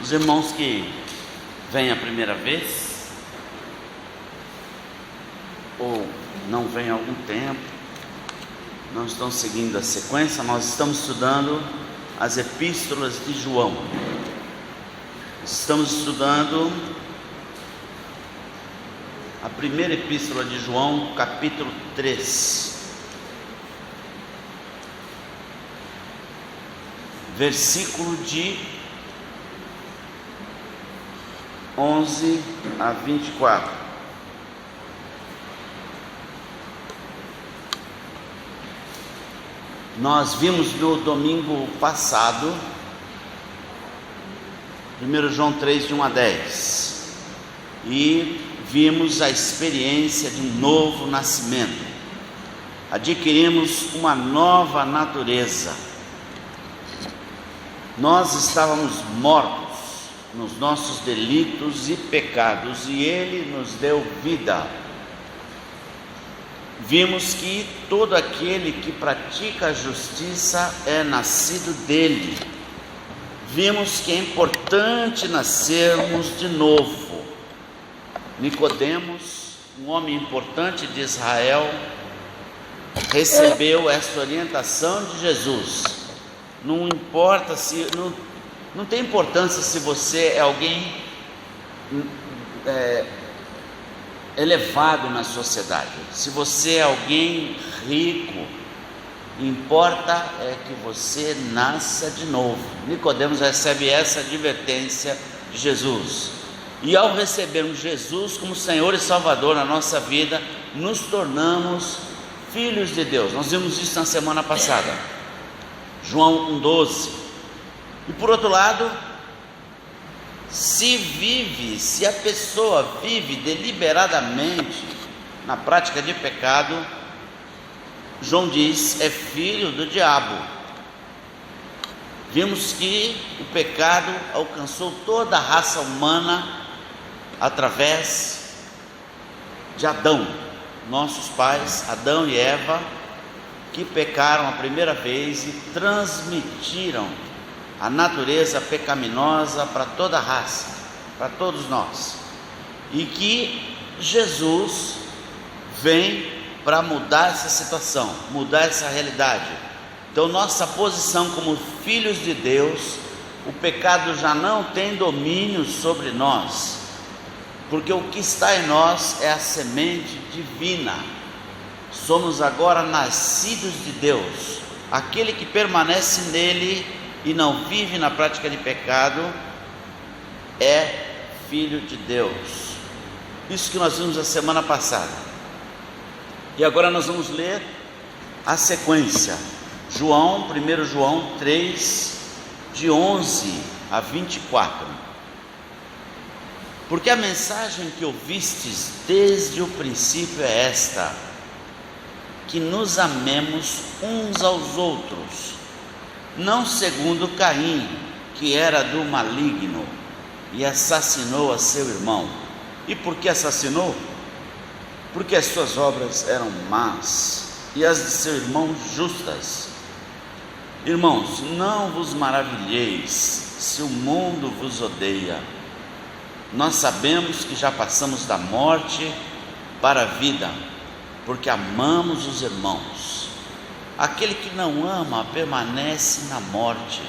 Os irmãos que vêm a primeira vez, ou não vêm há algum tempo, não estão seguindo a sequência, nós estamos estudando as epístolas de João. Estamos estudando a primeira epístola de João, capítulo 3, versículo de 11 a 24. Nós vimos no domingo passado 1 João 3, de 1 a 10, e vimos a experiência de um novo nascimento. Adquirimos uma nova natureza. Nós estávamos mortos nos nossos delitos e pecados, e Ele nos deu vida. Vimos que todo aquele que pratica a justiça é nascido dele. Vimos que é importante nascermos de novo. Nicodemos, um homem importante de Israel, recebeu esta orientação de Jesus. Não importa se... Não tem importância se você é alguém elevado na sociedade, se você é alguém rico, importa é que você nasça de novo. Nicodemos recebe essa advertência de Jesus, e ao recebermos Jesus como Senhor e Salvador na nossa vida, nos tornamos filhos de Deus. Nós vimos isso na semana passada, João 1,12. E por outro lado, se a pessoa vive deliberadamente na prática de pecado, João diz, é filho do diabo. Vimos que o pecado alcançou toda a raça humana através de Adão, nossos pais, Adão e Eva, que pecaram a primeira vez e transmitiram a natureza pecaminosa para toda a raça, para todos nós, e que Jesus vem para mudar essa situação, mudar essa realidade. Então, nossa posição como filhos de Deus, o pecado já não tem domínio sobre nós, porque o que está em nós é a semente divina. Somos agora nascidos de Deus. Aquele que permanece nele e não vive na prática de pecado é filho de Deus. Isso que nós vimos a semana passada. E agora nós vamos ler a sequência. 1 João 3, de 11 a 24. Porque a mensagem que ouvistes desde o princípio é esta: que nos amemos uns aos outros, não segundo Caim, que era do maligno e assassinou a seu irmão. E por que assassinou? Porque as suas obras eram más e as de seu irmão justas. Irmãos, não vos maravilheis se o mundo vos odeia. Nós sabemos que já passamos da morte para a vida, porque amamos os irmãos. Aquele que não ama permanece na morte.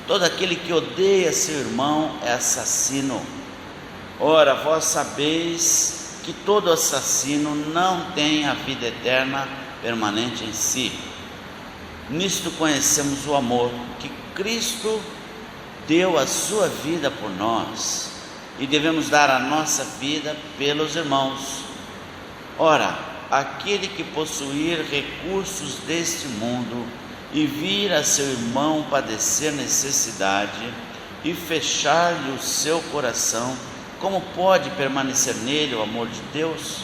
Todo aquele que odeia seu irmão é assassino. Ora, vós sabeis que todo assassino não tem a vida eterna permanente em si. Nisto conhecemos o amor, que Cristo deu a sua vida por nós, e devemos dar a nossa vida pelos irmãos. Ora, aquele que possuir recursos deste mundo e vir a seu irmão padecer necessidade e fechar-lhe o seu coração, como pode permanecer nele o amor de Deus?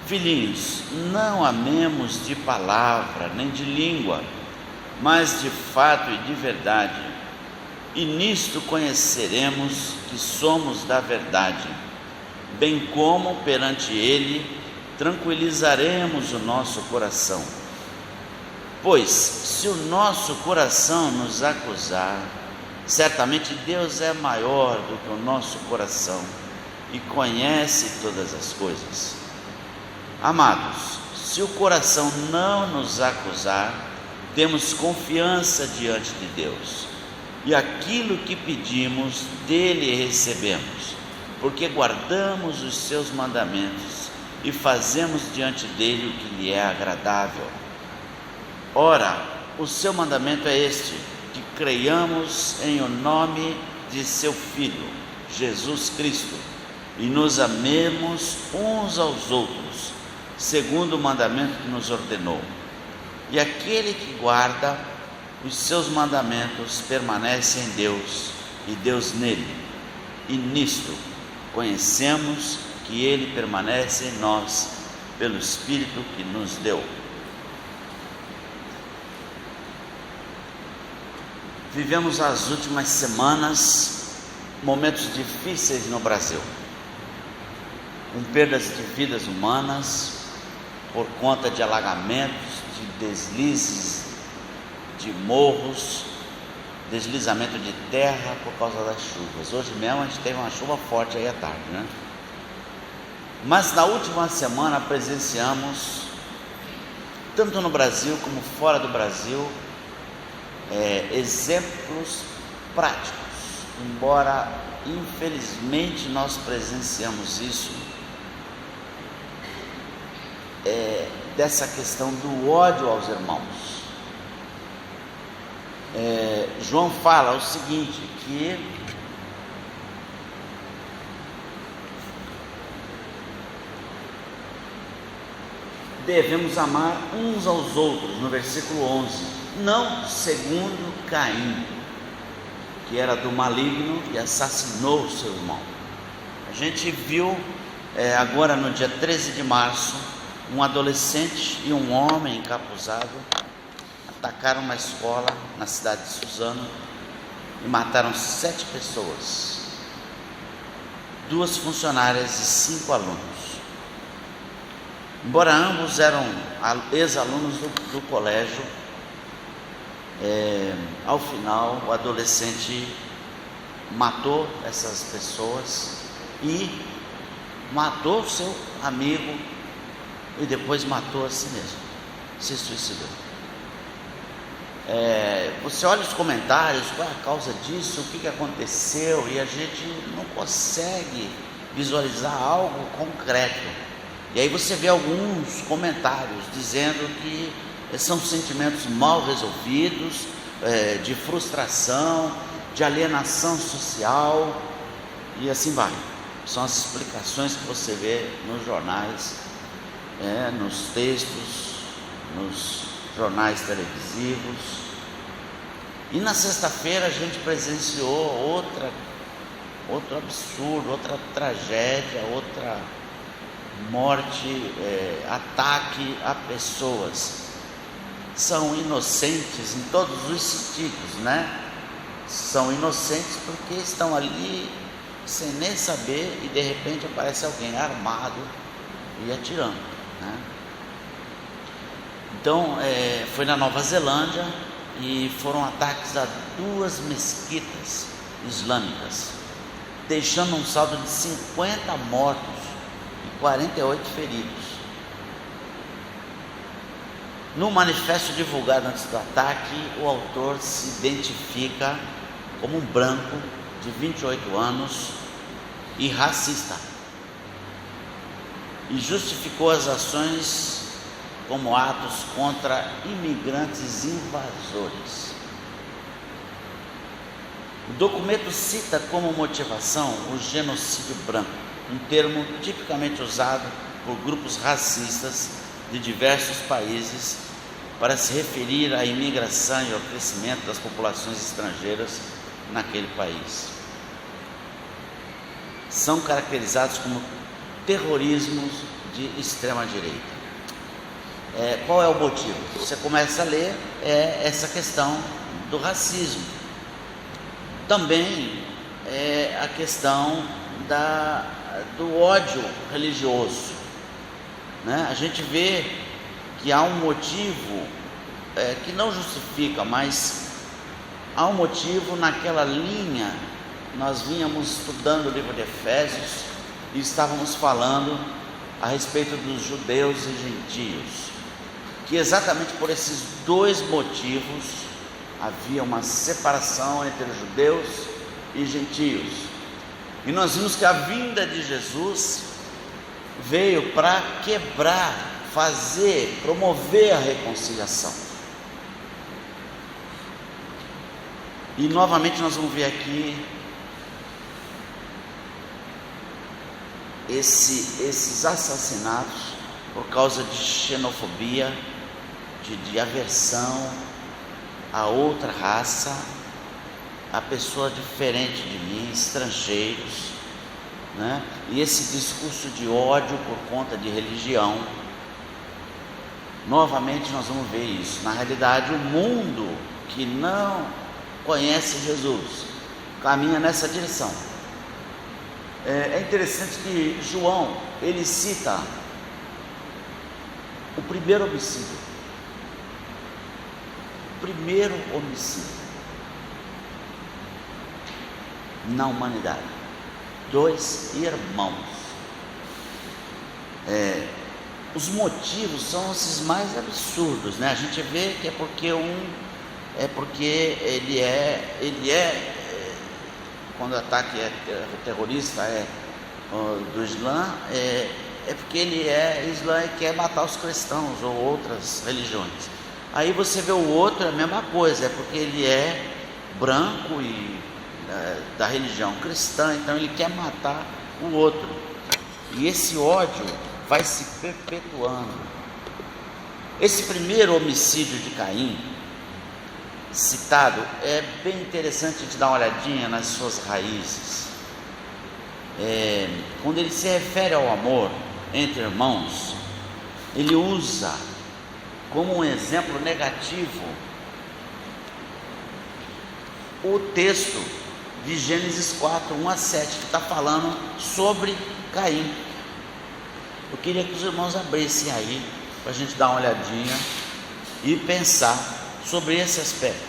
Filhinhos, não amemos de palavra nem de língua, mas de fato e de verdade, e nisto conheceremos que somos da verdade, bem como perante Ele tranquilizaremos o nosso coração. Pois, se o nosso coração nos acusar, Certamente Deus é maior do que o nosso coração e conhece todas as coisas. Amados, se o coração não nos acusar, temos confiança diante de Deus, e aquilo que pedimos dele recebemos, porque guardamos os seus mandamentos e fazemos diante dele o que lhe é agradável. Ora, o seu mandamento é este: que creiamos em o nome de seu Filho, Jesus Cristo, e nos amemos uns aos outros, segundo o mandamento que nos ordenou. E aquele que guarda os seus mandamentos permanece em Deus, e Deus nele. E nisto conhecemos que ele permanece em nós, pelo Espírito que nos deu. Vivemos as últimas semanas momentos difíceis no Brasil, com perdas de vidas humanas por conta de alagamentos, de deslizes de morros, deslizamento de terra por causa das chuvas. Hoje mesmo a gente teve uma chuva forte aí à tarde, né? Mas na última semana presenciamos, tanto no Brasil como fora do Brasil, exemplos práticos, embora infelizmente nós presenciamos isso, dessa questão do ódio aos irmãos. João fala o seguinte, que devemos amar uns aos outros, no versículo 11, não segundo Caim, que era do maligno e assassinou o seu irmão. A gente viu agora no dia 13 de março, um adolescente e um homem encapuzado atacaram uma escola na cidade de Suzano e mataram 7 pessoas, 2 funcionárias e 5 alunos. Embora ambos eram ex-alunos do colégio, ao final o adolescente matou essas pessoas e matou seu amigo e depois matou a si mesmo, se suicidou. Você olha os comentários, qual é a causa disso, o que aconteceu, e a gente não consegue visualizar algo concreto. E aí você vê alguns comentários dizendo que são sentimentos mal resolvidos, de frustração, de alienação social, e assim vai. São as explicações que você vê nos jornais, nos textos, nos jornais televisivos. E na sexta-feira a gente presenciou outro absurdo, outra tragédia, outra morte, ataque a pessoas. São inocentes em todos os sentidos, né? São inocentes porque estão ali sem nem saber e de repente aparece alguém armado e atirando, né? Então, foi na Nova Zelândia e foram ataques a 2 mesquitas islâmicas, deixando um saldo de 50 mortos e 48 feridos. No manifesto divulgado antes do ataque, o autor se identifica como um branco de 28 anos e racista, e justificou as ações como atos contra imigrantes invasores. O documento cita como motivação o genocídio branco, um termo tipicamente usado por grupos racistas de diversos países para se referir à imigração e ao crescimento das populações estrangeiras naquele país. São caracterizados como terrorismos de extrema direita. Qual é o motivo? Você começa a ler essa questão do racismo. Também a questão do ódio religioso, né? A gente vê que há um motivo que não justifica, mas há um motivo naquela linha. Nós vínhamos estudando o livro de Efésios e estávamos falando a respeito dos judeus e gentios, que exatamente por esses dois motivos havia uma separação entre os judeus e gentios. E nós vimos que a vinda de Jesus veio para quebrar, fazer, promover a reconciliação. E novamente nós vamos ver aqui esses assassinatos por causa de xenofobia, de aversão a outra raça, a pessoa diferente de mim, estrangeiros, né? E esse discurso de ódio por conta de religião. Novamente nós vamos ver isso. Na realidade, o mundo que não conhece Jesus caminha nessa direção. É interessante que João, ele cita o primeiro homicídio. Na humanidade. 2 irmãos. Os motivos são esses mais absurdos, né? A gente vê que é porque ele é quando o ataque terrorista do Islã, é porque ele é Islã e quer matar os cristãos ou outras religiões. Aí você vê o outro, é a mesma coisa, é porque ele é branco e da religião cristã, então ele quer matar o outro. E esse ódio vai se perpetuando. Esse primeiro homicídio de Caim, citado, é bem interessante a gente dar uma olhadinha nas suas raízes. Quando ele se refere ao amor entre irmãos, ele usa como um exemplo negativo o texto de Gênesis 4, 1 a 7, que está falando sobre Caim. Eu queria que os irmãos abrissem aí, para a gente dar uma olhadinha e pensar sobre esse aspecto.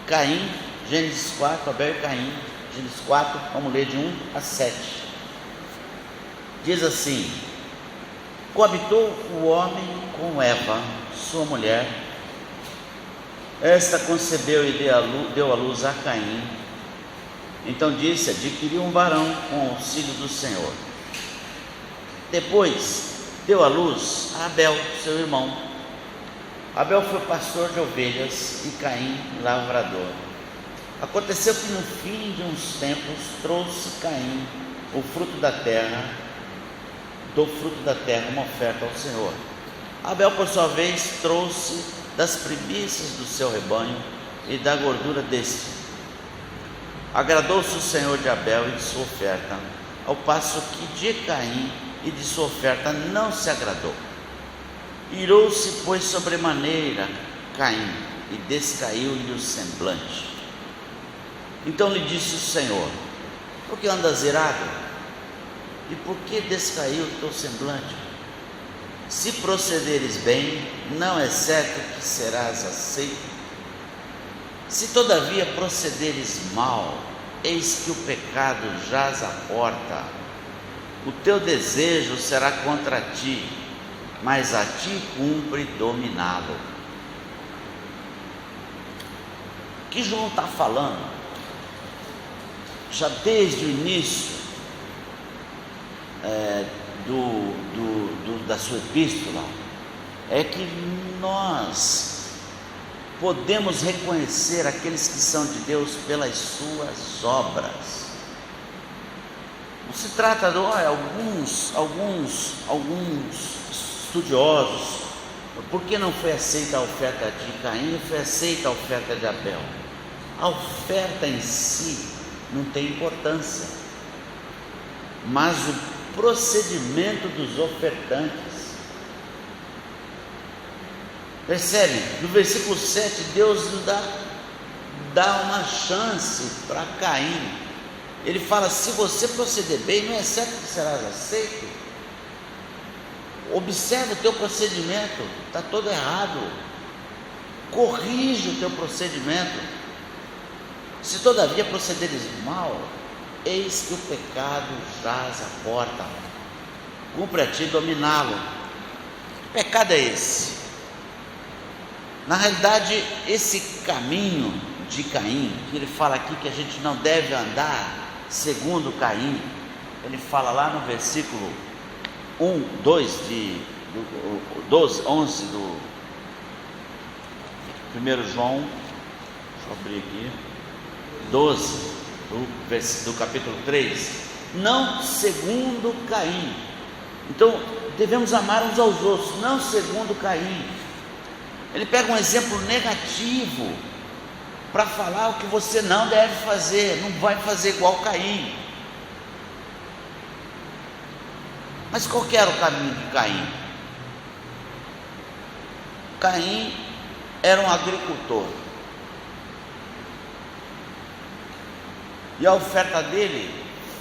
Caim, Gênesis 4, Abel e Caim, Gênesis 4, vamos ler de 1 a 7. Diz assim: coabitou o homem com Eva, sua mulher. Esta concebeu e deu à luz a Caim. Então disse: adquiri um varão com o auxílio do Senhor. Depois deu à luz a Abel, seu irmão. Abel foi pastor de ovelhas e Caim lavrador. Aconteceu que no fim de uns tempos trouxe Caim do fruto da terra uma oferta ao Senhor. Abel, por sua vez, trouxe das primícias do seu rebanho e da gordura deste. Agradou-se o Senhor de Abel e de sua oferta, ao passo que de Caim e de sua oferta não se agradou. Irou-se, pois, sobremaneira Caim, e descaiu-lhe o semblante. Então lhe disse o Senhor: por que andas irado? E por que descaiu o teu semblante? Se procederes bem, não é certo que serás aceito. Se todavia procederes mal, eis que o pecado jaz à porta. O teu desejo será contra ti, mas a ti cumpre dominá-lo. O que João está falando, já desde o início da sua epístola, é que nós podemos reconhecer aqueles que são de Deus pelas suas obras. Não se trata de alguns estudiosos, por que não foi aceita a oferta de Caim e foi aceita a oferta de Abel? A oferta em si não tem importância, mas o procedimento dos ofertantes. Percebe? No versículo 7, Deus nos dá uma chance para Caim. Ele fala: se você proceder bem, não é certo que serás aceito. Observa o teu procedimento, está todo errado. corrige o teu procedimento. Se todavia procederes mal, eis que o pecado jaz à porta, cumpre a ti dominá-lo. Que pecado é esse? Na realidade, esse caminho de Caim, que ele fala aqui que a gente não deve andar segundo Caim, ele fala lá no versículo 11 do 1 João, deixa eu abrir aqui, 12 do capítulo 3, não segundo Caim. Então devemos amar uns aos outros, não segundo Caim. Ele pega um exemplo negativo para falar o que você não deve fazer, não vai fazer igual Caim. Mas qual que era o caminho de Caim? Caim era um agricultor, e a oferta dele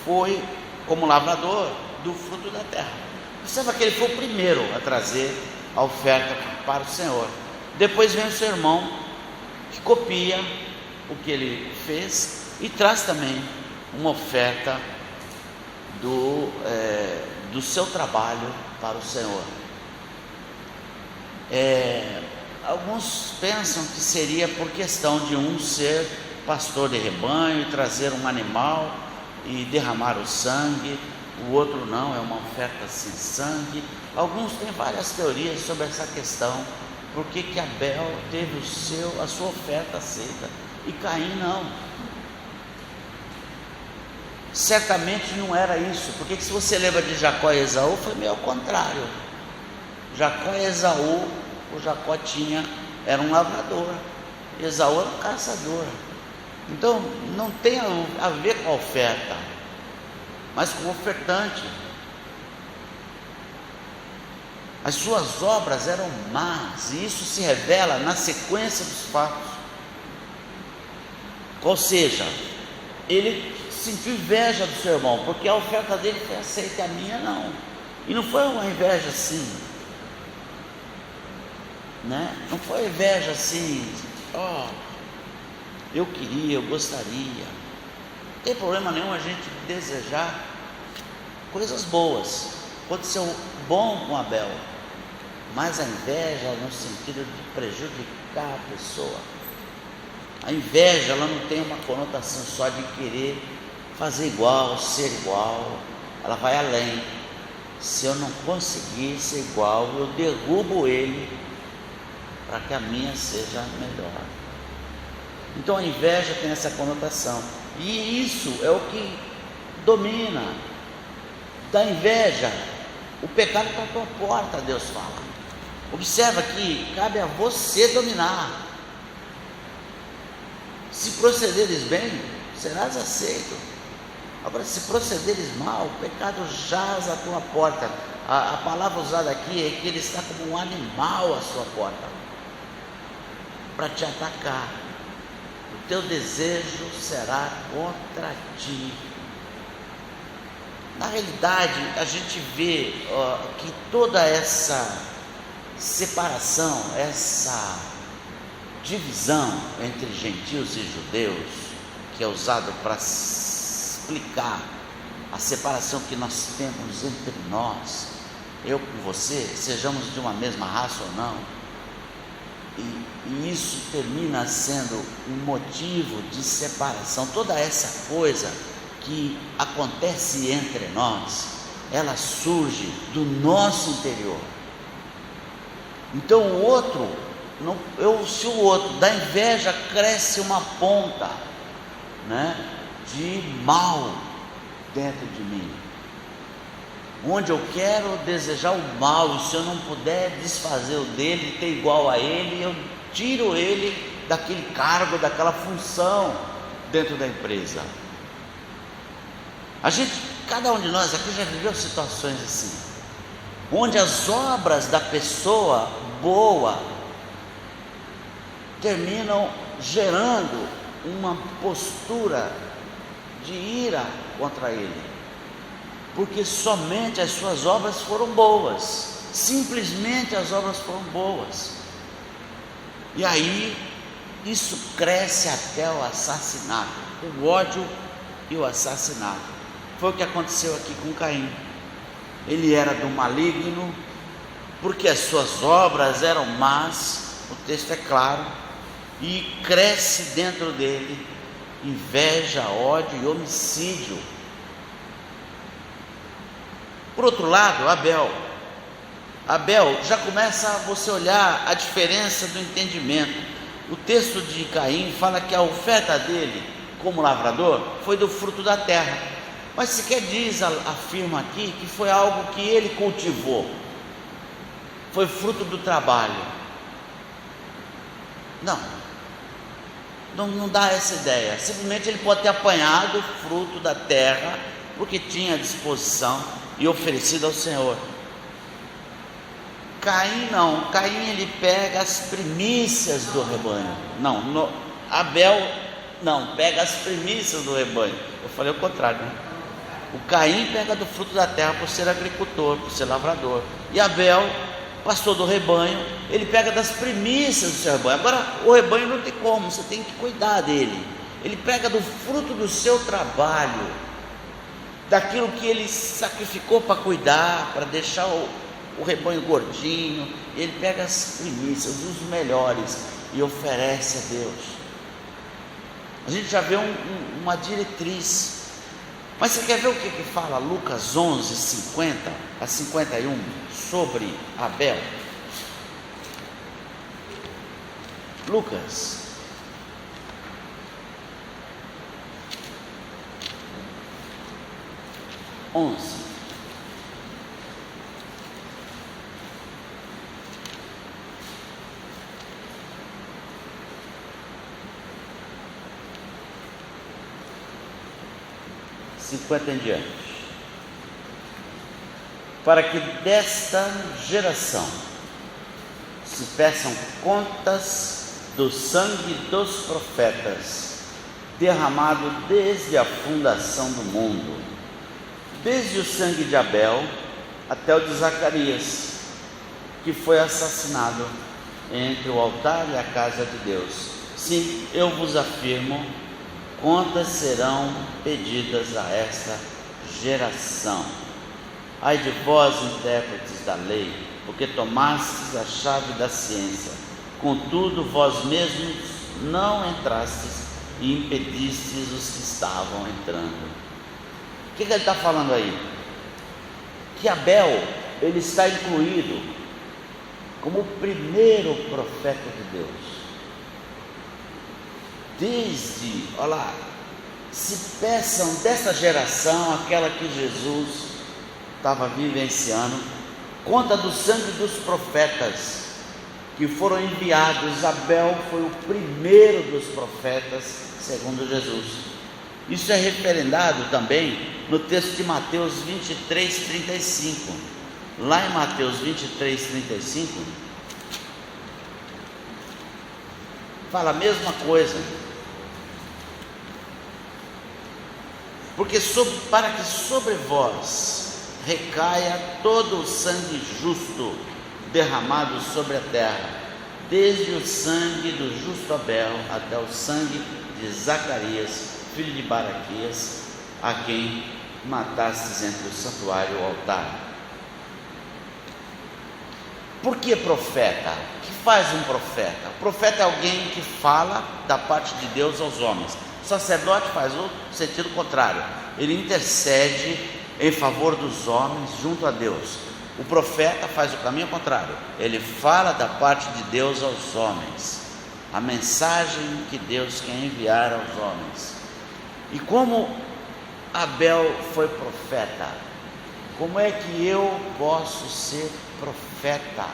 foi como lavrador do fruto da terra. Observa que ele foi o primeiro a trazer a oferta para o Senhor. Depois vem o seu irmão, que copia o que ele fez e traz também uma oferta do seu trabalho para o Senhor. Alguns pensam que seria por questão de um ser pastor de rebanho e trazer um animal e derramar o sangue, o outro não, é uma oferta sem sangue. Alguns têm várias teorias sobre essa questão, porque que Abel teve a sua oferta aceita e Caim não. Certamente não era isso, porque se você lembra de Jacó e Esaú, foi meio ao contrário. Jacó e Esaú, o Jacó era um lavrador, Esaú era um caçador. Então não tem a ver com a oferta, mas com o ofertante. As suas obras eram más, e isso se revela na sequência dos fatos. Ou seja, ele sentiu inveja do seu irmão, porque a oferta dele foi aceita e a minha não. E não foi uma inveja assim, né? Não foi inveja assim, eu queria, eu gostaria. Não tem problema nenhum a gente desejar coisas boas. Aconteceu bom com Abel, mas a inveja no sentido de prejudicar a pessoa. A inveja, ela não tem uma conotação só de querer fazer igual, ser igual. Ela vai além. Se eu não conseguir ser igual, eu derrubo ele para que a minha seja melhor. Então a inveja tem essa conotação, e isso é o que domina. Da inveja, o pecado está à tua porta, Deus fala. Observa que cabe a você dominar. Se procederes bem, serás aceito. Agora, se procederes mal, o pecado jaz à tua porta. A palavra usada aqui é que ele está como um animal à sua porta, para te atacar. O teu desejo será contra ti. Na realidade, a gente vê que toda essa separação, essa divisão entre gentios e judeus, que é usado para explicar a separação que nós temos entre nós, eu com você, sejamos de uma mesma raça ou não, e isso termina sendo um motivo de separação. Toda essa coisa que acontece entre nós, ela surge do nosso interior. Então o outro, se o outro da inveja cresce uma ponta, né, de mal dentro de mim, onde eu quero desejar o mal, e se eu não puder desfazer o dele, ter igual a ele, eu tiro ele daquele cargo, daquela função dentro da empresa. Cada um de nós aqui já viveu situações assim, onde as obras da pessoa boa terminam gerando uma postura de ira contra ele, porque somente as suas obras foram boas, simplesmente as obras foram boas. E aí isso cresce até o assassinato, o ódio e o assassinato. Foi o que aconteceu aqui com Caim. Ele era do maligno, porque as suas obras eram más, o texto é claro, e cresce dentro dele inveja, ódio e homicídio. Por outro lado, Abel, já começa a você olhar a diferença do entendimento. O texto de Caim fala que a oferta dele, como lavrador, foi do fruto da terra, mas sequer afirma aqui que foi algo que ele cultivou, foi fruto do trabalho. Não dá essa ideia. Simplesmente ele pode ter apanhado o fruto da terra, porque tinha à disposição e oferecido ao Senhor. Caim não, Caim ele pega as primícias do rebanho. Abel não, pega as primícias do rebanho. Eu falei o contrário, né? O Caim pega do fruto da terra por ser agricultor, por ser lavrador. E Abel, pastor do rebanho, ele pega das primícias do seu rebanho. Agora, o rebanho não tem como, você tem que cuidar dele. Ele pega do fruto do seu trabalho, daquilo que ele sacrificou para cuidar, para deixar o rebanho gordinho. Ele pega as primícias, os melhores, e oferece a Deus. A gente já vê uma diretriz. Mas você quer ver o que fala Lucas 11, 50 a 51 sobre Abel? Lucas 11. Em diante, para que desta geração se peçam contas do sangue dos profetas, derramado desde a fundação do mundo, desde o sangue de Abel até o de Zacarias, que foi assassinado entre o altar e a casa de Deus. Sim, eu vos afirmo, contas serão pedidas a esta geração. Ai de vós, intérpretes da lei, porque tomastes a chave da ciência, contudo vós mesmos não entrastes e impedistes os que estavam entrando. O que ele está falando aí? Que Abel, ele está incluído como o primeiro profeta de Deus. Se peçam dessa geração, aquela que Jesus estava vivenciando, conta do sangue dos profetas que foram enviados. Abel foi o primeiro dos profetas, segundo Jesus. Isso é referendado também no texto de Mateus 23, 35. Lá em Mateus 23, 35, fala a mesma coisa. Porque para que sobre vós recaia todo o sangue justo derramado sobre a terra, desde o sangue do justo Abel até o sangue de Zacarias, filho de Baraquias, a quem matastes entre o santuário e o altar. Por que profeta? O que faz um profeta? O profeta é alguém que fala da parte de Deus aos homens. O sacerdote faz o sentido contrário, ele intercede em favor dos homens junto a Deus. O profeta faz o caminho contrário, ele fala da parte de Deus aos homens, a mensagem que Deus quer enviar aos homens. E como Abel foi profeta, como é que eu posso ser profeta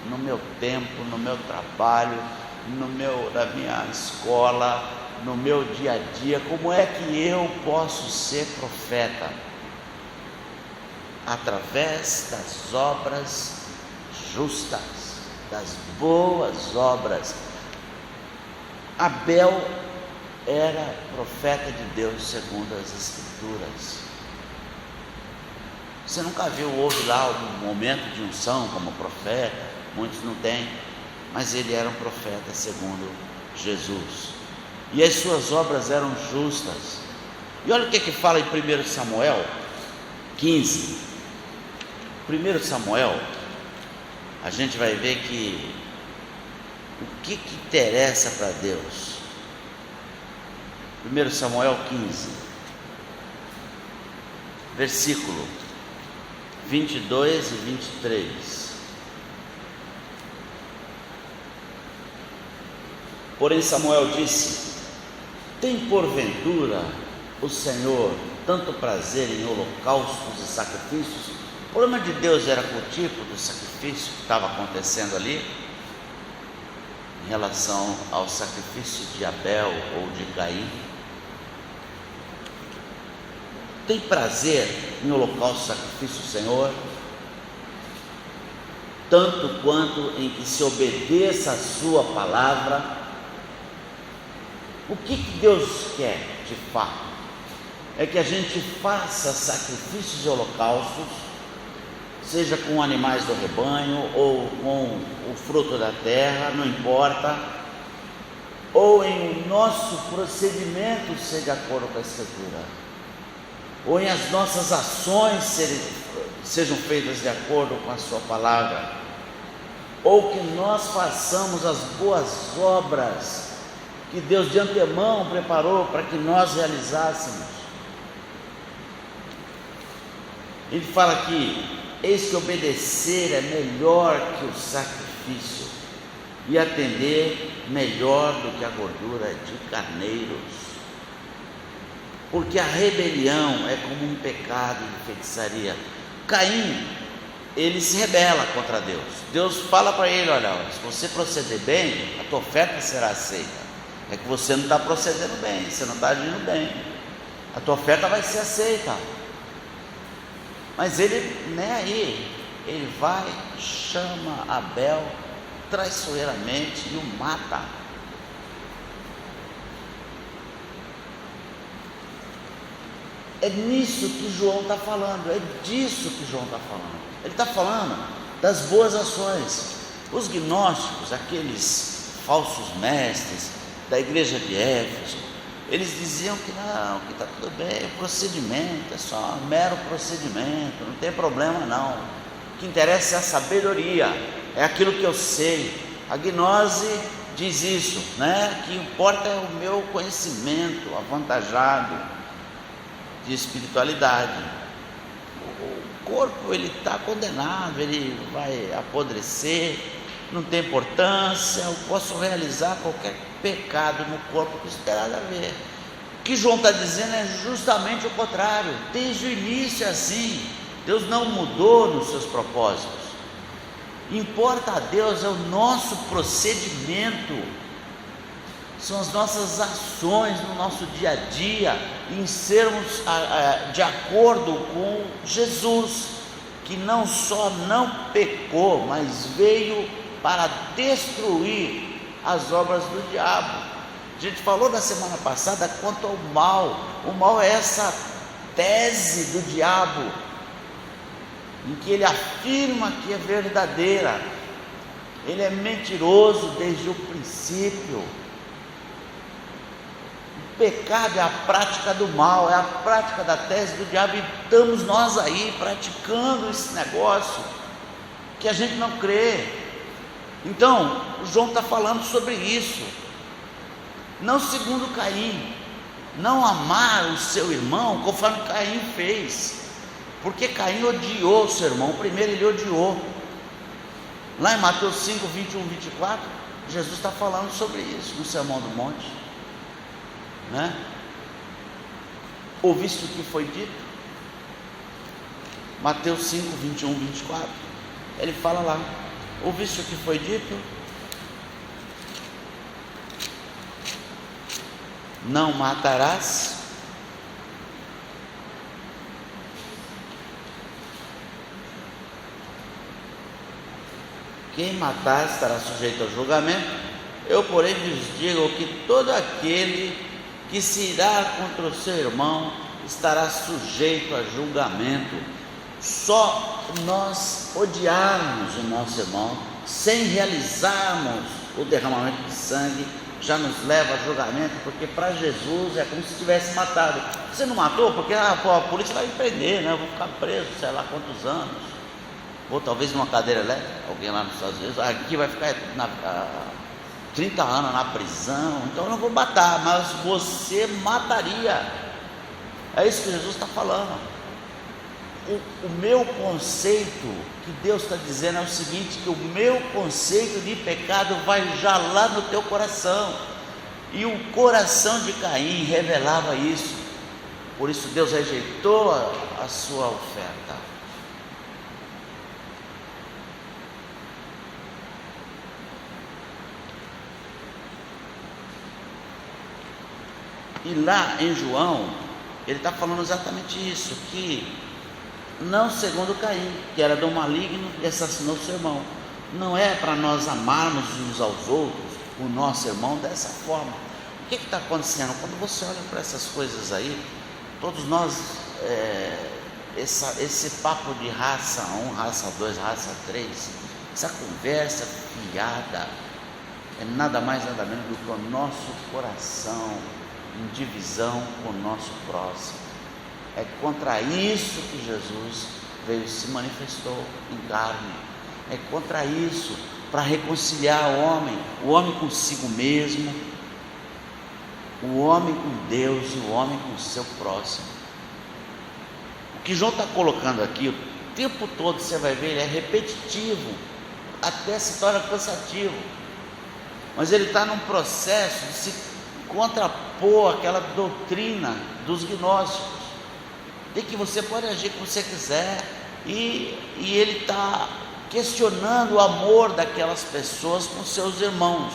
no meu tempo, no meu trabalho, na minha escola, no meu dia a dia? Como é que eu posso ser profeta? Através das obras justas, das boas obras. Abel era profeta de Deus segundo as Escrituras. Você nunca houve lá algum momento de unção como profeta? Muitos não têm. mas ele era um profeta segundo Jesus, e as suas obras eram justas. E olha o que fala em 1 Samuel 15. 1 Samuel, a gente vai ver que o que interessa para Deus. 1 Samuel 15, versículo 22 e 23. Porém Samuel disse: tem porventura o Senhor tanto prazer em holocaustos e sacrifícios? O problema de Deus era com o tipo do sacrifício que estava acontecendo ali, em relação ao sacrifício de Abel ou de Caim. Tem prazer em holocausto e sacrifício o Senhor, tanto quanto em que se obedeça a sua palavra? O que Deus quer de fato? É que a gente faça sacrifícios e holocaustos, seja com animais do rebanho ou com o fruto da terra, não importa, ou em o nosso procedimento ser de acordo com a Escritura, ou em as nossas ações sejam feitas de acordo com a sua palavra, ou que nós façamos as boas obras que Deus de antemão preparou para que nós realizássemos. Ele fala aqui: eis que obedecer é melhor que o sacrifício, e atender melhor do que a gordura de carneiros. Porque a rebelião é como um pecado de feitiçaria. Caim, ele se rebela contra Deus. Deus fala para ele: olha, se você proceder bem, a tua oferta será aceita. É que você não está procedendo bem, você não está agindo bem, a tua oferta vai ser aceita. Mas ele nem aí, ele vai, chama Abel traiçoeiramente e o mata. É nisso que João está falando, é disso que João está falando. Ele está falando das boas ações. Os gnósticos, aqueles falsos mestres da igreja de Éfeso, eles diziam que não, que está tudo bem, o procedimento é só um mero procedimento, não tem problema não. O que interessa é a sabedoria, é aquilo que eu sei. A gnose diz isso, né? Que importa é o meu conhecimento avantajado de espiritualidade. O corpo, ele está condenado, ele vai apodrecer, não tem importância, eu posso realizar qualquer pecado no corpo, que isso tem nada a ver. O que João está dizendo é justamente o contrário. Desde o início é assim. Deus não mudou nos seus propósitos. Importa a Deus é o nosso procedimento, são as nossas ações no nosso dia a dia, em sermos de acordo com Jesus, que não só não pecou, mas veio para destruir as obras do diabo. A gente falou na semana passada quanto ao mal. O mal é essa tese do diabo, em que ele afirma que é verdadeira. Ele é mentiroso desde o princípio. O pecado é a prática do mal, é a prática da tese do diabo, e estamos nós aí praticando esse negócio que a gente não crê. Então, o João está falando sobre isso. Não segundo Caim, não amar o seu irmão conforme Caim fez, porque Caim odiou o seu irmão. Primeiro ele odiou. Lá em Mateus 5, 21, 24, Jesus está falando sobre isso no Sermão do Monte, né? Ouviste o que foi dito? Mateus 5, 21, 24, ele fala lá: ouviste o que foi dito? Não matarás. Quem matar estará sujeito ao julgamento. Eu, porém, vos digo que todo aquele que se irá contra o seu irmão estará sujeito a julgamento. Só nós odiarmos o nosso irmão, sem realizarmos o derramamento de sangue, já nos leva a julgamento, porque para Jesus é como se tivesse matado. Você não matou porque a polícia vai me prender, né? Eu vou ficar preso, sei lá quantos anos, ou talvez numa cadeira elétrica, alguém lá nos Estados Unidos, aqui vai ficar 30 anos na prisão, então eu não vou matar, mas você mataria. É isso que Jesus está falando. O meu conceito, que Deus está dizendo é o seguinte, que o meu conceito de pecado vai já lá no teu coração, e o coração de Caim revelava isso, por isso Deus rejeitou a sua oferta. E lá em João, ele está falando exatamente isso, que não segundo Caim, que era do maligno e assassinou seu irmão. Não é para nós amarmos uns aos outros, o nosso irmão, dessa forma. O que está acontecendo? Quando você olha para essas coisas aí, todos nós, esse papo de raça 1, raça 2, raça 3, essa conversa fiada, é nada mais nada menos do que o nosso coração em divisão com o nosso próximo. É contra isso que Jesus veio, se manifestou em carne. É contra isso, para reconciliar o homem consigo mesmo, o homem com Deus e o homem com o seu próximo. O que João está colocando aqui, o tempo todo você vai ver, ele é repetitivo, até se torna cansativo, mas ele está num processo de se contrapor àquela doutrina dos gnósticos, de que você pode agir como você quiser, e ele está questionando o amor daquelas pessoas com seus irmãos,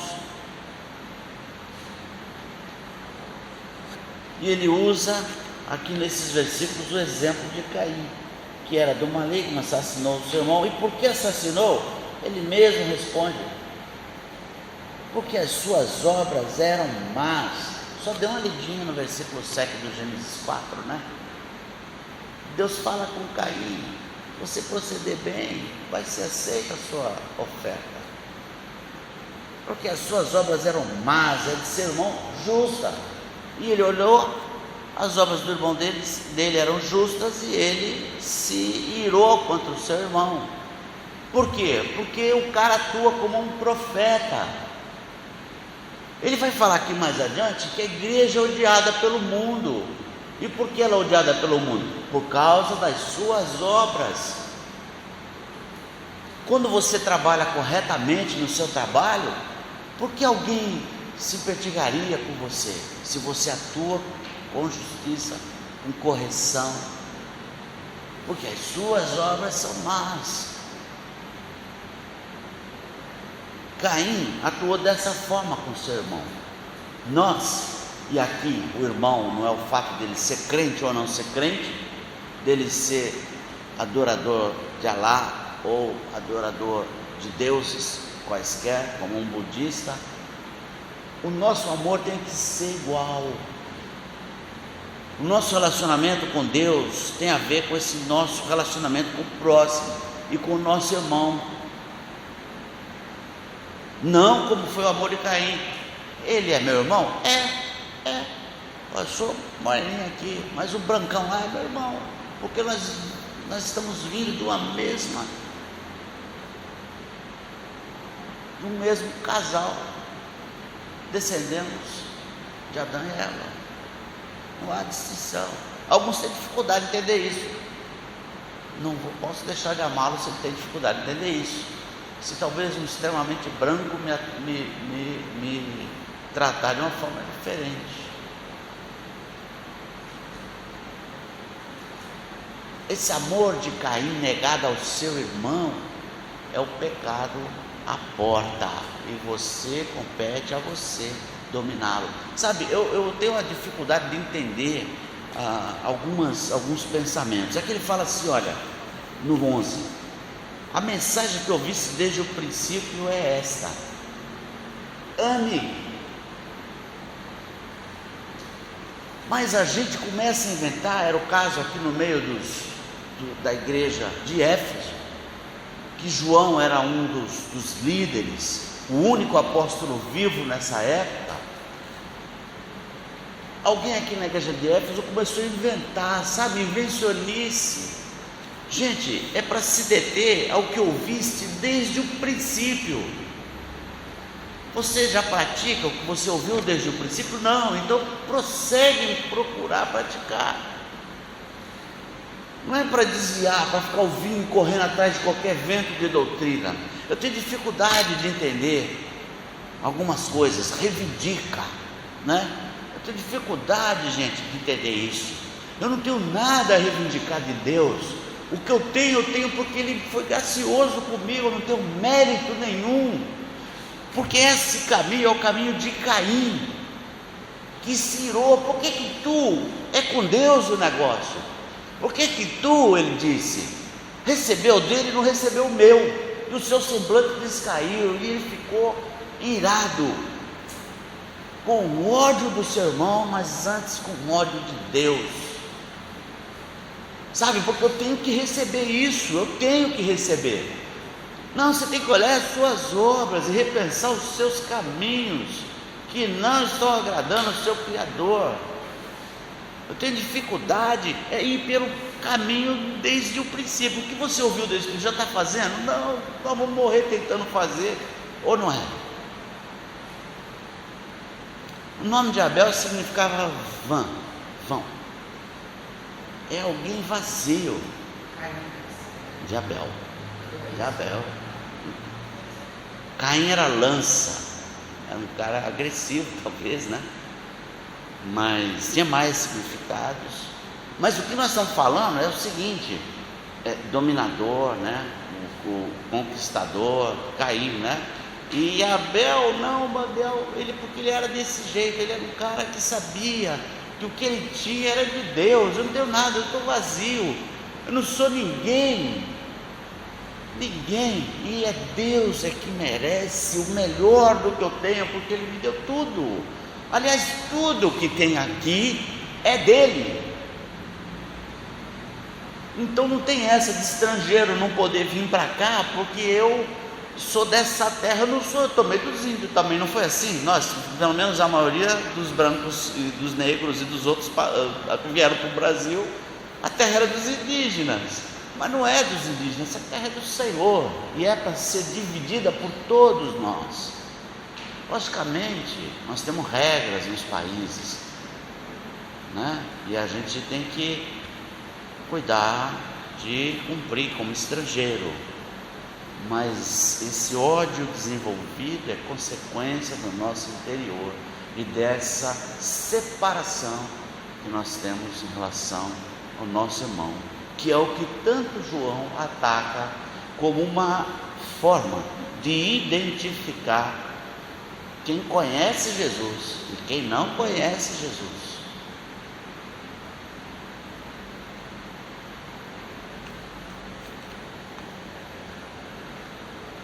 e ele usa aqui nesses versículos o exemplo de Caim, que era do maligno, assassinou o seu irmão. E por que assassinou? Ele mesmo responde: porque as suas obras eram más. Só dê uma lidinha no versículo 7 do Gênesis 4, né? Deus fala com Caim: você proceder bem, vai ser aceita a sua oferta, porque as suas obras eram más, é de seu irmão justa. E ele olhou, as obras do irmão dele eram justas, e ele se irou contra o seu irmão. Por quê? Porque o cara atua como um profeta. Ele vai falar aqui mais adiante que a igreja é odiada pelo mundo. E por que ela é odiada pelo mundo? Por causa das suas obras. Quando você trabalha corretamente no seu trabalho, por que alguém se pertigaria com você, se você atua com justiça, com correção? Porque as suas obras são más. Caim atuou dessa forma com seu irmão. Nós, e aqui o irmão não é o fato dele ser crente ou não ser crente, dele ser adorador de Alá ou adorador de deuses quaisquer, como um budista. O nosso amor tem que ser igual. O nosso relacionamento com Deus tem a ver com esse nosso relacionamento com o próximo e com o nosso irmão. Não como foi o amor de Caim. Ele é meu irmão? Eu sou moreninho aqui, mas o brancão lá é meu irmão, porque nós estamos vindo de uma mesma, do mesmo casal, descendemos de Adão e Eva. Não há distinção. Alguns têm dificuldade de entender isso. Não posso deixar de amá-lo se ele tem dificuldade de entender isso. Se talvez um extremamente branco me tratar de uma forma diferente. Esse amor de Caim negado ao seu irmão é o pecado à porta, e você compete a você dominá-lo. Sabe, eu tenho uma dificuldade de entender alguns pensamentos. É que ele fala assim, olha, no 11: a mensagem que eu ouvi desde o princípio é esta: ame. Mas a gente começa a inventar, era o caso aqui no meio da igreja de Éfeso, que João era um dos líderes, o único apóstolo vivo nessa época. Alguém aqui na igreja de Éfeso começou a inventar, sabe, invencionice. Gente, é para se deter ao que ouviste desde o princípio. Você já pratica o que você ouviu desde o princípio? Não, então prossegue em procurar praticar. Não é para desviar, para ficar ouvindo e correndo atrás de qualquer vento de doutrina. Eu tenho dificuldade de entender algumas coisas, reivindica, né? Eu tenho dificuldade, gente, de entender isso. Eu não tenho nada a reivindicar de Deus. O que eu tenho porque Ele foi gracioso comigo, eu não tenho mérito nenhum. Porque esse caminho é o caminho de Caim, que se irou. Por que tu, é com Deus o negócio? Por que tu, ele disse, recebeu dele e não recebeu o meu? E o seu semblante descaiu, e ele ficou irado, com ódio do seu irmão, mas antes com ódio de Deus. Sabe, porque eu tenho que receber isso, eu tenho que receber. Não, você tem que olhar as suas obras e repensar os seus caminhos, que não estão agradando o seu Criador. Eu tenho dificuldade é ir pelo caminho desde o princípio. O que você ouviu desde o princípio, já está fazendo? Não, vamos morrer tentando fazer, ou não é? O nome de Abel significava vão. É alguém vazio. De Abel. Caim era lança, era um cara agressivo, talvez, né? Mas tinha mais significados. Mas o que nós estamos falando é o seguinte: dominador, né? O conquistador, Caim, né? E Abel, porque ele era desse jeito, ele era um cara que sabia que o que ele tinha era de Deus. Eu não tenho nada, eu estou vazio, eu não sou ninguém, e é Deus que merece o melhor do que eu tenho, porque Ele me deu tudo. Aliás, tudo que tem aqui é dele. Então não tem essa de estrangeiro não poder vir para cá, porque eu sou dessa terra. Eu não sou, eu tomei dos índios também, não foi assim? Nós, pelo menos a maioria dos brancos e dos negros e dos outros que vieram para o Brasil, a terra era dos indígenas, mas não é dos indígenas, essa terra é do Senhor, e é para ser dividida por todos nós. Logicamente, nós temos regras nos países, né? E a gente tem que cuidar de cumprir como estrangeiro, mas esse ódio desenvolvido é consequência do nosso interior e dessa separação que nós temos em relação ao nosso irmão, que é o que tanto João ataca como uma forma de identificar quem conhece Jesus e quem não conhece Jesus.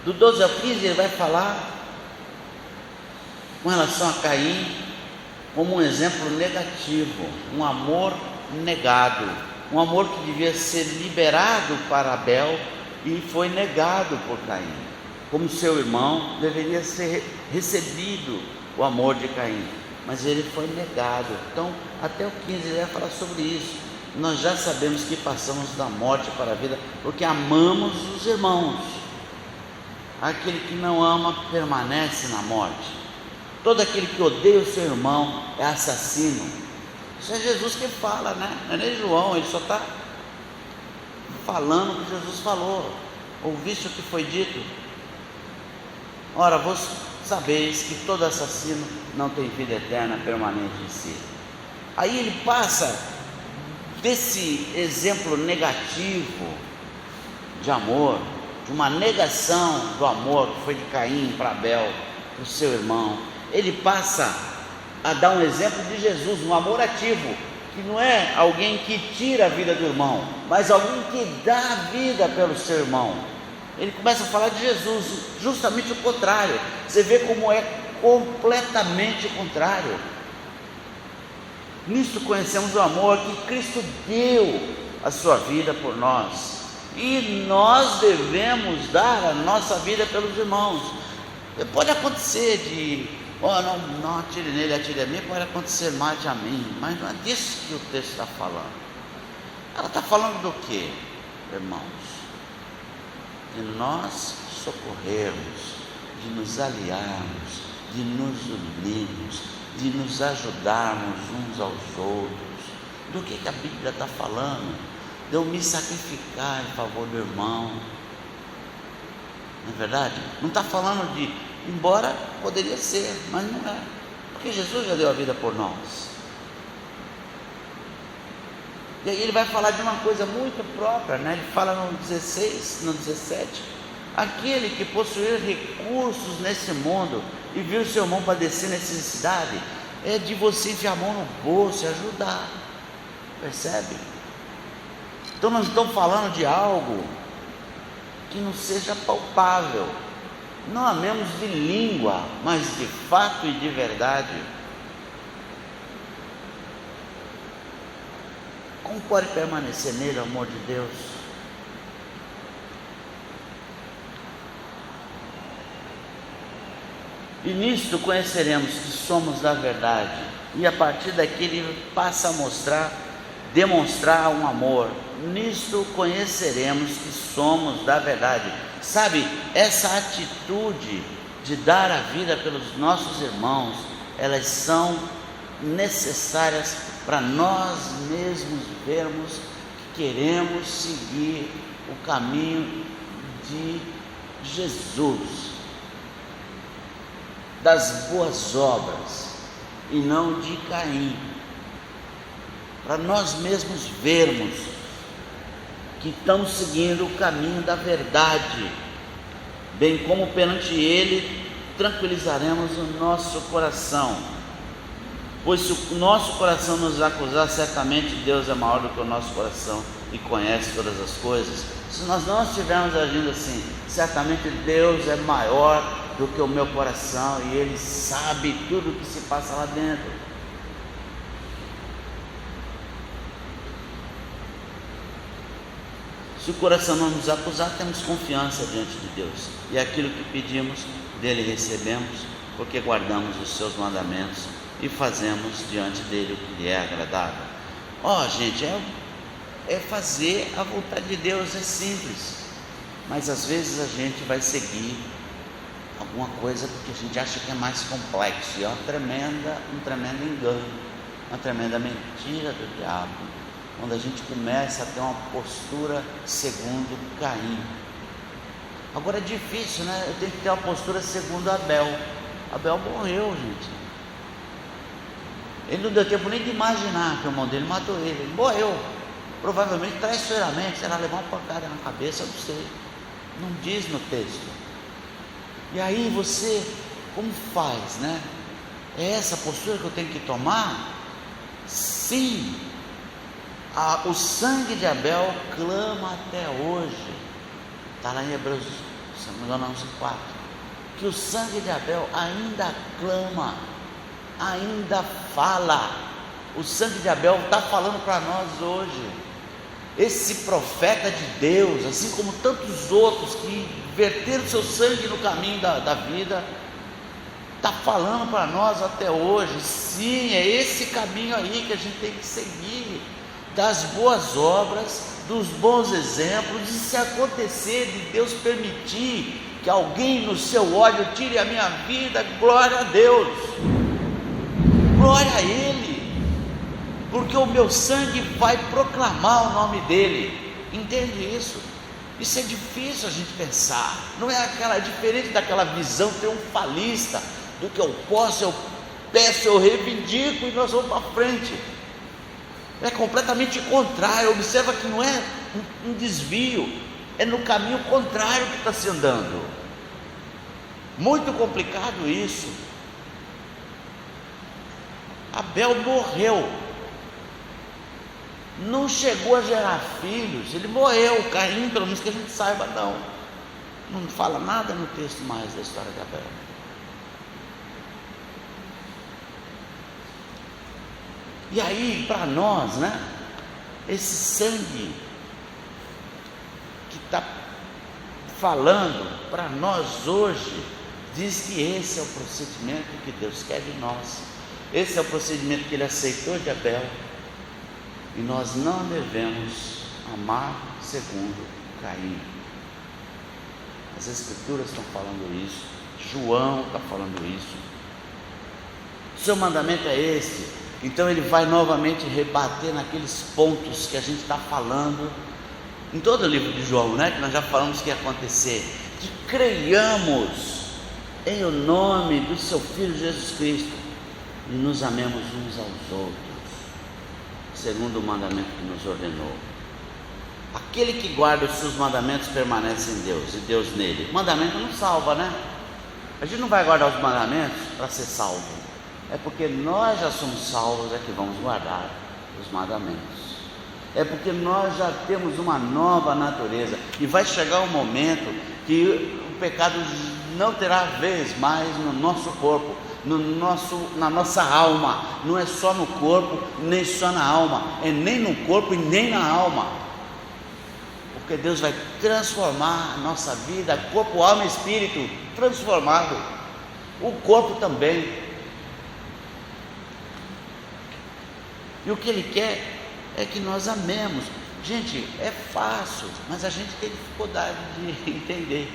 Do 12 ao 15 ele vai falar com relação a Caim como um exemplo negativo, um amor negado, um amor que devia ser liberado para Abel e foi negado por Caim. Como seu irmão, deveria ser recebido o amor de Caim, mas ele foi negado. Então, até o 15 ele vai falar sobre isso. Nós já sabemos que passamos da morte para a vida, porque amamos os irmãos. Aquele que não ama permanece na morte. Todo aquele que odeia o seu irmão é assassino. Isso é Jesus que fala, né? Não é nem João, ele só está falando o que Jesus falou. Ouviste o que foi dito? Ora, vós sabeis que todo assassino não tem vida eterna permanente em si. Aí ele passa desse exemplo negativo de amor, de uma negação do amor que foi de Caim para Abel, para o seu irmão. Ele passa a dar um exemplo de Jesus, um amor ativo, que não é alguém que tira a vida do irmão, mas alguém que dá a vida pelo seu irmão. Ele começa a falar de Jesus, justamente o contrário. Você vê como é completamente o contrário. Nisto conhecemos o amor que Cristo deu a sua vida por nós, e nós devemos dar a nossa vida pelos irmãos. Pode acontecer de, não atire nele, atire a mim, pode acontecer mais a mim, mas não é disso que o texto está falando. Ela está falando do quê, irmãos? De nós socorrermos, de nos aliarmos, de nos unirmos, de nos ajudarmos uns aos outros. Do que a Bíblia está falando? De eu me sacrificar em favor do irmão. Não é verdade? Não está falando de, embora poderia ser, mas não é, porque Jesus já deu a vida por nós. E aí ele vai falar de uma coisa muito própria, né? Ele fala no 16, no 17: aquele que possuir recursos nesse mundo e viu seu irmão padecer necessidade, é de você enfiar a mão no bolso e ajudar. Percebe? Então nós estamos falando de algo que não seja palpável. Não amemos de língua, mas de fato e de verdade. Como pode permanecer nele o amor de Deus? E nisto conheceremos que somos da verdade, e a partir daqui ele passa a demonstrar um amor. Nisto conheceremos que somos da verdade. Sabe, essa atitude de dar a vida pelos nossos irmãos, elas são necessárias para nós mesmos vermos que queremos seguir o caminho de Jesus, das boas obras, e não de Caim. Para nós mesmos vermos que estamos seguindo o caminho da verdade, bem como perante Ele tranquilizaremos o nosso coração, pois se o nosso coração nos acusar, certamente Deus é maior do que o nosso coração e conhece todas as coisas. Se nós não estivermos agindo assim, certamente Deus é maior do que o meu coração e Ele sabe tudo o que se passa lá dentro. Se o coração não nos acusar, temos confiança diante de Deus, e aquilo que pedimos dele recebemos, porque guardamos os seus mandamentos e fazemos diante dele o que lhe é agradável. Gente, fazer a vontade de Deus é simples, mas às vezes a gente vai seguir alguma coisa porque a gente acha que é mais complexo, e é um tremendo engano, uma tremenda mentira do diabo, quando a gente começa a ter uma postura segundo Caim. Agora é difícil, né? Eu tenho que ter uma postura segundo Abel. Abel morreu, gente. Ele não deu tempo nem de imaginar que o irmão dele matou ele. Ele morreu, provavelmente traiçoeiramente, será levar uma pancada na cabeça, eu não sei. Não diz no texto. E aí você, como faz, né? É essa postura que eu tenho que tomar? Sim. O sangue de Abel clama até hoje. Está lá em Hebreus, se não me engano, 11:4. Que o sangue de Abel ainda clama, ainda fala. O sangue de Abel está falando para nós hoje. Esse profeta de Deus, assim como tantos outros que verteram seu sangue no caminho da vida, está falando para nós até hoje. Sim, é esse caminho aí que a gente tem que seguir, das boas obras, dos bons exemplos, e se acontecer de Deus permitir que alguém no seu ódio tire a minha vida, glória a Deus, glória a Ele, porque o meu sangue vai proclamar o nome dele. Entende isso? Isso é difícil a gente pensar, não é diferente daquela visão triunfalista do que eu posso, eu peço, eu reivindico e nós vamos para frente. É completamente contrário. Observa que não é um desvio, é no caminho contrário que está se andando. Muito complicado isso. Abel morreu, não chegou a gerar filhos, ele morreu. Caim, pelo menos que a gente saiba, não fala nada no texto mais da história de Abel. E aí, para nós, né, esse sangue que está falando para nós hoje, diz que esse é o procedimento que Deus quer de nós, esse é o procedimento que Ele aceitou de Abel, e nós não devemos amar segundo Caim. As Escrituras estão falando isso, João está falando isso. O seu mandamento é esse. Então ele vai novamente rebater naqueles pontos que a gente está falando em todo o livro de João, né? Que nós já falamos que ia acontecer, que creiamos em o nome do seu Filho Jesus Cristo e nos amemos uns aos outros, segundo o mandamento que nos ordenou. Aquele que guarda os seus mandamentos permanece em Deus e Deus nele. O mandamento não salva, né? A gente não vai guardar os mandamentos para ser salvo, é porque nós já somos salvos, é que vamos guardar os mandamentos. É porque nós já temos uma nova natureza, e vai chegar um momento que o pecado não terá vez mais no nosso corpo, na nossa alma. Não é só no corpo, nem só na alma, é nem no corpo e nem na alma, porque Deus vai transformar a nossa vida, corpo, alma e espírito, transformado, o corpo também. E o que Ele quer é que nós amemos. Gente, é fácil, mas a gente tem dificuldade de entender.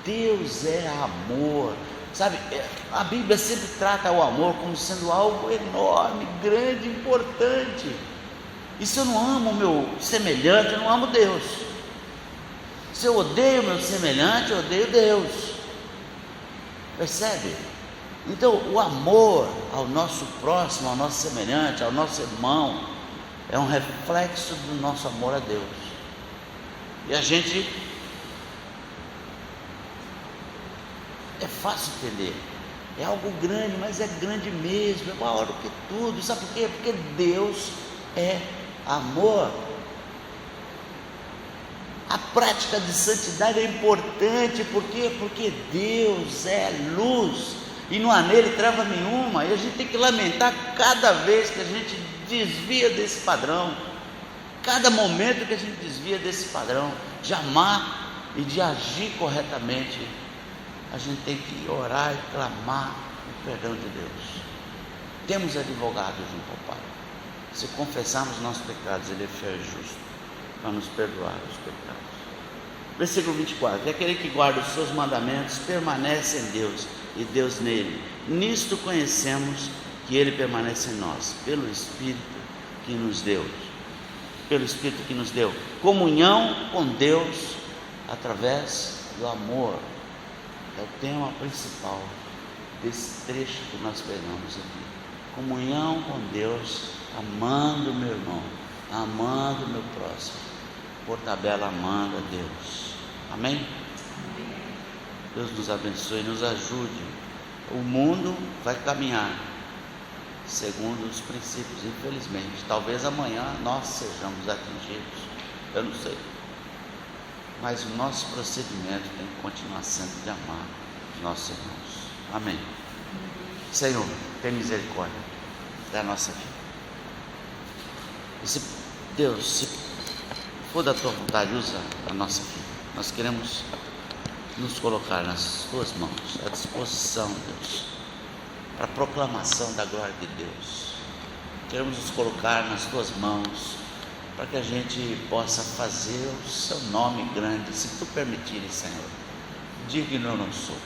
Deus é amor, sabe? A Bíblia sempre trata o amor como sendo algo enorme, grande, importante. E se eu não amo o meu semelhante, eu não amo Deus. Se eu odeio o meu semelhante, eu odeio Deus. Percebe? Então, o amor ao nosso próximo, ao nosso semelhante, ao nosso irmão, é um reflexo do nosso amor a Deus. E a gente, é fácil entender, é algo grande, mas é grande mesmo, é maior do que tudo. Sabe por quê? Porque Deus é amor. A prática de santidade é importante, por quê? Porque Deus é luz, e não há nele treva nenhuma, e a gente tem que lamentar cada vez que a gente desvia desse padrão, cada momento que a gente desvia desse padrão, de amar e de agir corretamente. A gente tem que orar e clamar o perdão de Deus. Temos advogado junto ao Pai. Se confessarmos nossos pecados, Ele é fiel e justo para nos perdoar os pecados. Versículo 24: e aquele que guarda os seus mandamentos permanece em Deus e Deus nele. Nisto conhecemos que Ele permanece em nós, pelo Espírito que nos deu. Pelo Espírito que nos deu. Comunhão com Deus através do amor. É o tema principal desse trecho que nós pegamos aqui. Comunhão com Deus, amando o meu irmão, amando o meu próximo, por tabela amando a Deus. Amém? Deus nos abençoe e nos ajude. O mundo vai caminhar segundo os princípios, infelizmente. Talvez amanhã nós sejamos atingidos, eu não sei, mas o nosso procedimento tem que continuar sendo de amar os nossos irmãos. Amém. Senhor, tem misericórdia da nossa vida. E se Deus, se for da tua vontade, usa a nossa vida. Nós queremos nos colocar nas tuas mãos, à disposição, Deus, para a proclamação da glória de Deus. Queremos nos colocar nas tuas mãos, para que a gente possa fazer o seu nome grande, se tu permitires, Senhor. Digno eu não sou,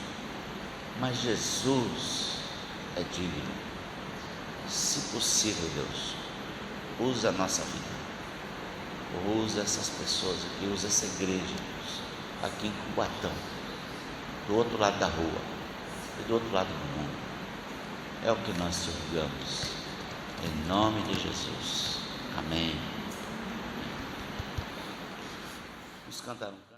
mas Jesus é digno. Se possível, Deus, usa a nossa vida, usa essas pessoas aqui, usa essa igreja, Deus, aqui em Cubatão, do outro lado da rua e do outro lado do mundo. É o que nós te rogamos, em nome de Jesus. Amém. Vamos cantar um